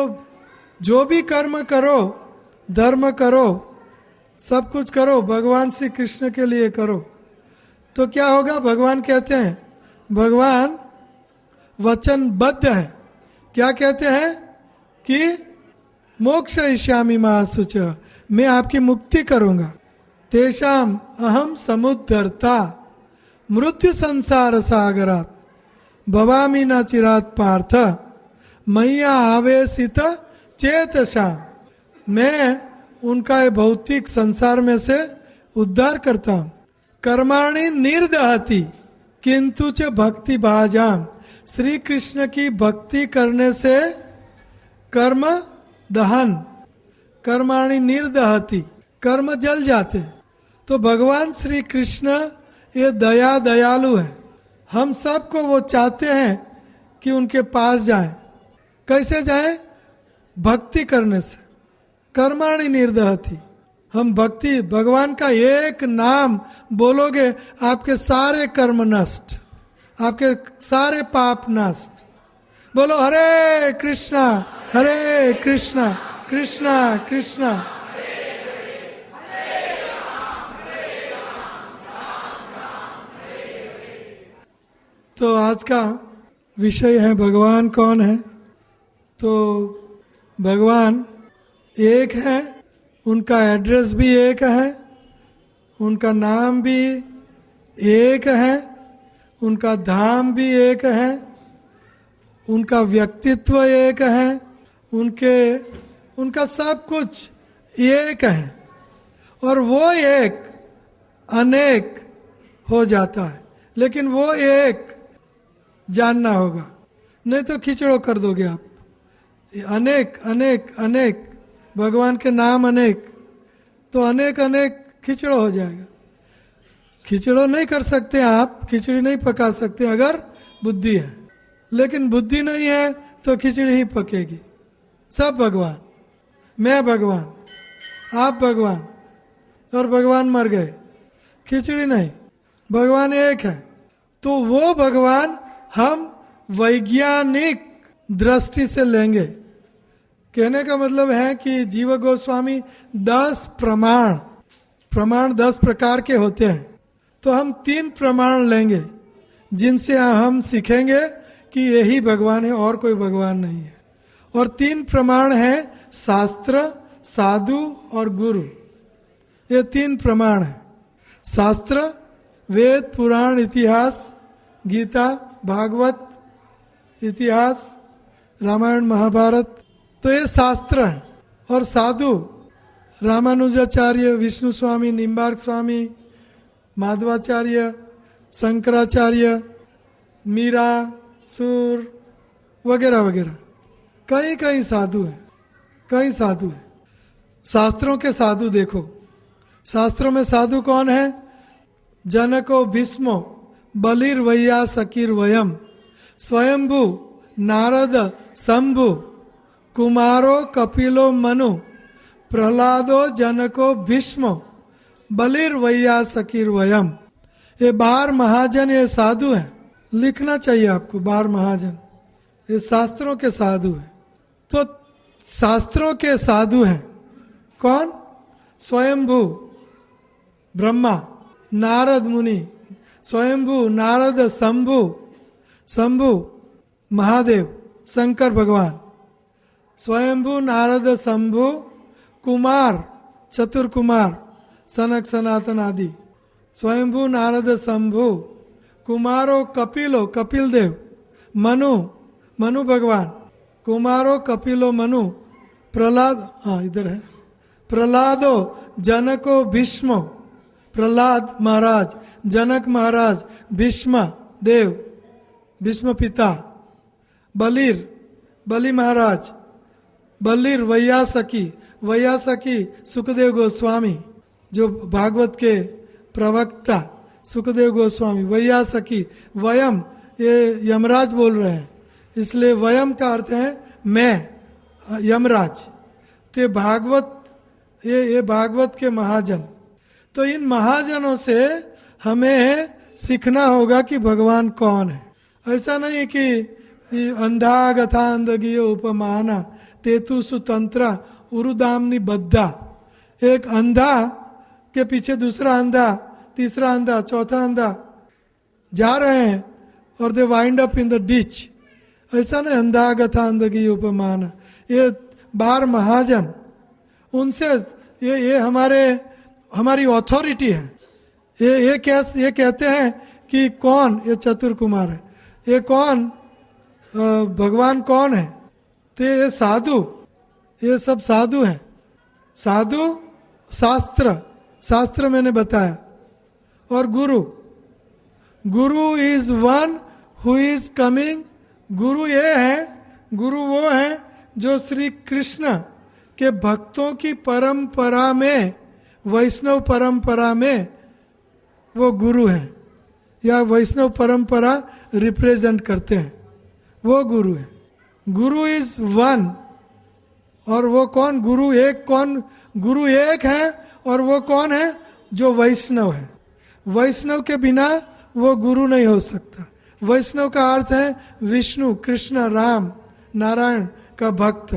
जो भी कर्म करो, धर्म करो, सब कुछ करो, भगवान श्री कृष्ण के लिए करो। तो क्या होगा? भगवान कहते हैं, भगवान वचनबद्ध है। क्या कहते हैं? कि मोक्षयिष्यामि मा शुचः, मैं आपकी मुक्ति करूंगा। तेषाम अहम समुद्धर्ता मृत्यु संसार सागरात भवामि न चिरात पार्थ मैया आवेशित चेतसा। मैं उनका ये भौतिक संसार में से उद्धार करता हूँ। कर्माणि निर्दहति किंतु च भक्ति भाजाम। श्री कृष्ण की भक्ति करने से कर्म दहन, कर्माणि निर्दहति, कर्म जल जाते। तो भगवान श्री कृष्ण ये दयालु है। हम सबको वो चाहते हैं कि उनके पास जाएं। कैसे जाएं? भक्ति करने से। कर्माणि निर्दहति, हम भक्ति, भगवान का एक नाम बोलोगे आपके सारे कर्म नष्ट, आपके सारे पाप नष्ट। बोलो हरे कृष्णा कृष्णा कृष्णा। तो आज का विषय है भगवान कौन है। तो भगवान एक है, उनका एड्रेस भी एक है, उनका नाम भी एक है, उनका धाम भी एक है, उनका व्यक्तित्व एक है, उनका सब कुछ एक है। और वो एक अनेक हो जाता है, लेकिन वो एक जानना होगा, नहीं तो खिचड़ो कर दोगे आप। अनेक अनेक अनेक, भगवान के नाम अनेक, तो अनेक अनेक खिचड़ो हो जाएगा। खिचड़ो नहीं कर सकते आप, खिचड़ी नहीं पका सकते अगर बुद्धि है, लेकिन बुद्धि नहीं है तो खिचड़ी ही पकेगी। सब भगवान, मैं भगवान, आप भगवान, और भगवान मर गए, खिचड़ी नहीं, भगवान एक है। तो वो भगवान हम वैज्ञानिक दृष्टि से लेंगे। कहने का मतलब है कि जीव गोस्वामी 10 प्रमाण 10 प्रकार के होते हैं। तो हम 3 प्रमाण लेंगे जिनसे हम सीखेंगे कि यही भगवान है और कोई भगवान नहीं है। और 3 प्रमाण हैं शास्त्र, साधु और गुरु। ये 3 प्रमाण हैं। शास्त्र, वेद, पुराण, इतिहास, गीता, भागवत, इतिहास, रामायण, महाभारत, तो ये शास्त्र है। और साधु रामानुजाचार्य, विष्णु स्वामी, निम्बार्क स्वामी, माधवाचार्य, शंकराचार्य, मीरा, सूर वगैरह वगैरह, कई कई साधु हैं, कई साधु हैं। शास्त्रों के साधु देखो, शास्त्रों में साधु कौन है? जनको भीष्मो बलिर्वैया सकीर्वयम, स्वयंभू नारद शंभु, कुमारो कपिलो मनु, प्रहलादो जनको भीष्मो बलिर्वैया सकीर्वयम। ये 12 महाजन ये साधु हैं, लिखना चाहिए आपको। 12 महाजन ये शास्त्रों के साधु हैं। तो शास्त्रों के साधु हैं कौन? स्वयंभू ब्रह्मा, नारद मुनि, स्वयंभू नारद शंभु, शंभु महादेव शंकर भगवान, स्वयंभू नारद शंभु, कुमार चतुर्कुमार सनक सनातन आदि, स्वयंभू नारद शंभु, कुमारो कपिलो कपिल देव, मनु मनु भगवान, कुमारो कपिलो मनु, प्रहलाद, हाँ इधर है, प्रहलादो जनको भीष्मो, प्रहलाद महाराज, जनक महाराज, भीष्म देव, भीष्म पिता, बलिर बलि महाराज, बलिर वैयासकी, वैयासकी सुखदेव गोस्वामी जो भागवत के प्रवक्ता सुखदेव गोस्वामी, वैयासकी, वयम ये यमराज बोल रहे हैं, इसलिए वयम का अर्थ है मैं, यमराज। तो ये भागवत, ये भागवत के महाजन। तो इन महाजनों से हमें सीखना होगा कि भगवान कौन है। ऐसा नहीं कि अंधा गथा अंधगिय उपमाना तेतु सुतंत्रा उरुदामनी बद्धा, एक अंधा के पीछे दूसरा अंधा, तीसरा अंधा, चौथा अंधा जा रहे हैं और they wind up in the ditch. ऐसा नहीं अंधा गथा अंधगिय उपमाना। ये 12 महाजन, उनसे ये हमारी ऑथोरिटी है। ये कहते हैं कि कौन ये चतुर्कुमार है, ये कौन भगवान कौन है? तो ये साधु, ये सब साधु हैं। साधु शास्त्र मैंने बताया, और गुरु is one who is coming. गुरु ये है, गुरु वो है जो श्री कृष्ण के भक्तों की परंपरा में, वैष्णव परंपरा में वो गुरु है, या वैष्णव परंपरा रिप्रेजेंट करते हैं, वो गुरु है। गुरु इज वन, और वो कौन? गुरु एक कौन? गुरु एक है, और वो कौन है? जो वैष्णव है। वैष्णव के बिना वो गुरु नहीं हो सकता। वैष्णव का अर्थ है विष्णु, कृष्ण, राम, नारायण का भक्त।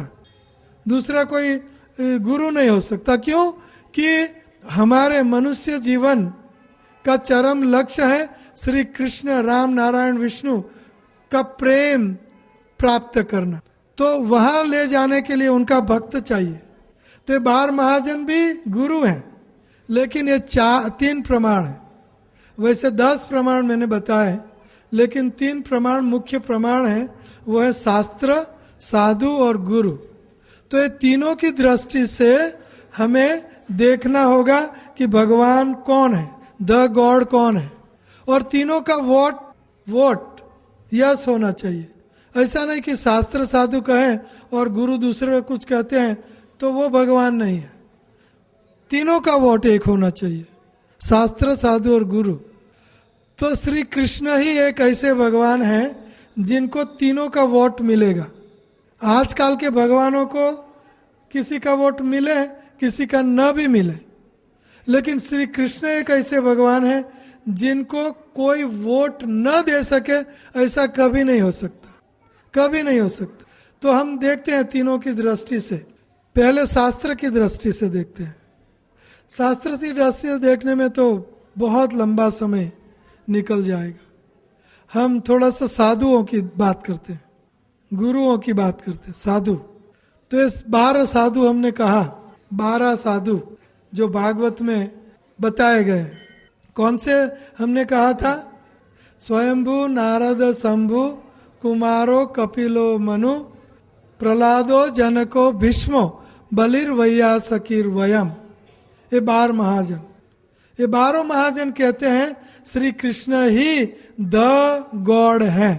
दूसरा कोई गुरु नहीं हो सकता। क्यों? कि हमारे मनुष्य जीवन का चरम लक्ष्य है श्री कृष्ण, राम, नारायण, विष्णु का प्रेम प्राप्त करना। तो वहां ले जाने के लिए उनका भक्त चाहिए। तो 12 महाजन भी गुरु हैं, लेकिन ये 3 प्रमाण है। वैसे 10 प्रमाण मैंने बताए, लेकिन 3 प्रमाण मुख्य प्रमाण है, वो है शास्त्र, साधु और गुरु। तो ये तीनों की दृष्टि से हमें देखना होगा कि भगवान कौन है, द गॉड कौन है, और तीनों का वोट यस होना चाहिए। ऐसा नहीं कि शास्त्र साधु कहें और गुरु दूसरे कुछ कहते हैं तो वो भगवान नहीं है। तीनों का वोट एक होना चाहिए, शास्त्र, साधु और गुरु। तो श्री कृष्ण ही एक ऐसे भगवान हैं जिनको तीनों का वोट मिलेगा। आजकल के भगवानों को किसी का वोट मिले, किसी का न भी मिले, लेकिन श्री कृष्ण एक ऐसे भगवान हैं जिनको कोई वोट न दे सके, ऐसा कभी नहीं हो सकता, कभी नहीं हो सकता। तो हम देखते हैं तीनों की दृष्टि से। पहले शास्त्र की दृष्टि से देखते हैं। शास्त्र की दृष्टि से देखने में तो बहुत लंबा समय निकल जाएगा। हम थोड़ा सा साधुओं की बात करते हैं, गुरुओं की बात करते हैं। साधु, तो इस 12 साधु हमने कहा, 12 साधु जो भागवत में बताए गए। कौन से हमने कहा था? स्वयंभू नारद शंभु, कुमारो कपिलो मनु, प्रहलादो जनको भीष्मो बलिर वैया सकीर वयम, ये 12 महाजन। ये 12 महाजन कहते हैं श्री कृष्ण ही द गॉड है,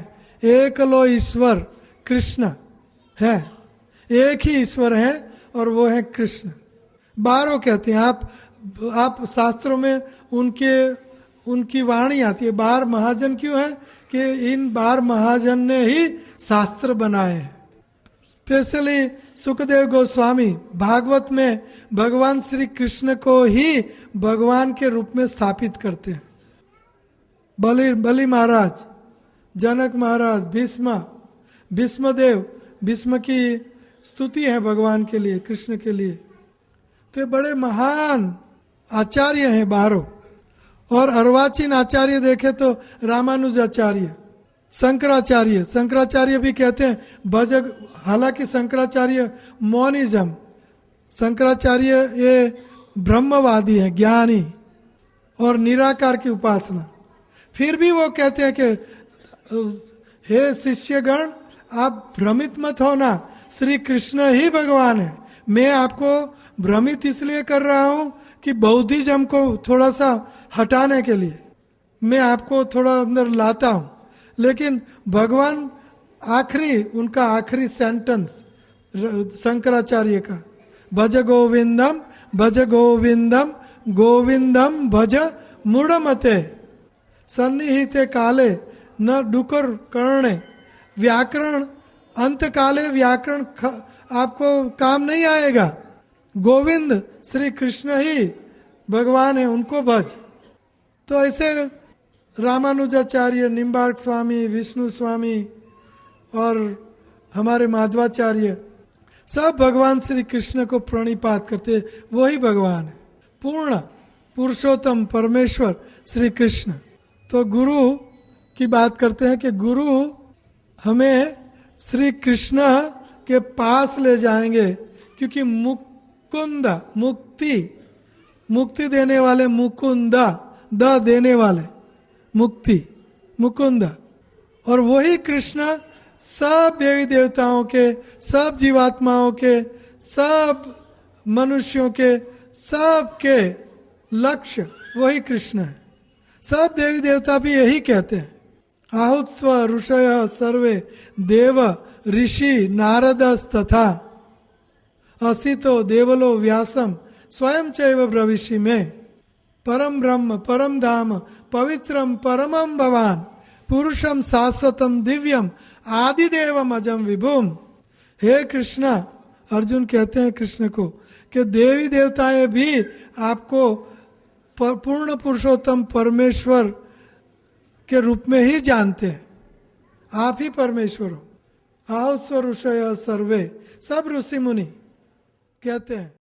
एकलो ईश्वर कृष्ण है, एक ही ईश्वर है और वो है कृष्ण। 12 कहते हैं। आप शास्त्रों में उनकी वाणी आती है। 12 महाजन क्यों है कि इन 12 महाजन ने ही शास्त्र बनाए हैं। स्पेशली सुखदेव गोस्वामी भागवत में भगवान श्री कृष्ण को ही भगवान के रूप में स्थापित करते हैं। बलि महाराज, जनक महाराज, भीष्मदेव, भीष्म की स्तुति है भगवान के लिए, कृष्ण के लिए। तो ये बड़े महान आचार्य हैं 12। और अर्वाचीन आचार्य देखे तो रामानुजाचार्य, शंकराचार्य भी कहते हैं हालांकि शंकराचार्य मौनिज्म, शंकराचार्य ये ब्रह्मवादी है, ज्ञानी और निराकार की उपासना। फिर भी वो कहते हैं कि हे शिष्यगण, आप भ्रमित मत होना, श्री कृष्ण ही भगवान है। मैं आपको भ्रमित इसलिए कर रहा हूं कि बौद्धिज्म को थोड़ा सा हटाने के लिए मैं आपको थोड़ा अंदर लाता हूं। लेकिन भगवान उनका आखिरी सेंटेंस शंकराचार्य का, भज गोविंदम भज गोविंदम गोविंदम भज मूढ़मते सन्निहिते काले न डुकर करणे। व्याकरण अंत काले व्याकरण आपको काम नहीं आएगा। गोविंद श्री कृष्ण ही भगवान है, उनको भज। तो ऐसे रामानुजाचार्य, निम्बार्क स्वामी, विष्णु स्वामी और हमारे माधवाचार्य सब भगवान श्री कृष्ण को प्रणिपात करते, वही भगवान है, पूर्ण पुरुषोत्तम परमेश्वर श्री कृष्ण। तो गुरु की बात करते हैं कि गुरु हमें श्री कृष्ण के पास ले जाएंगे, क्योंकि मुकुंद मुक्ति देने वाले, मुकुंदा द देने वाले, मुक्ति मुकुंद। और वही कृष्ण सब देवी देवताओं के, सब जीवात्माओं के, सब मनुष्यों के, सब के लक्ष्य वही कृष्ण है। सब देवी देवता भी यही कहते हैं। आहुत्स्व ऋषय सर्वे देव ऋषि नारदस्तथा असितो देवलो व्यासम स्वयं चैव ब्रविषि में परम ब्रह्म परम धाम पवित्रम परमम भवान पुरुषम शाश्वतम दिव्यम आदिदेवम अजम विभुम। हे कृष्णा, अर्जुन कहते हैं कृष्ण को कि देवी देवताएं भी आपको पूर्ण पुरुषोत्तम परमेश्वर के रूप में ही जानते हैं। आप ही परमेश्वर हो। आहुस्व ऋषय सर्वे, सब ऋषि मुनि कहते हैं।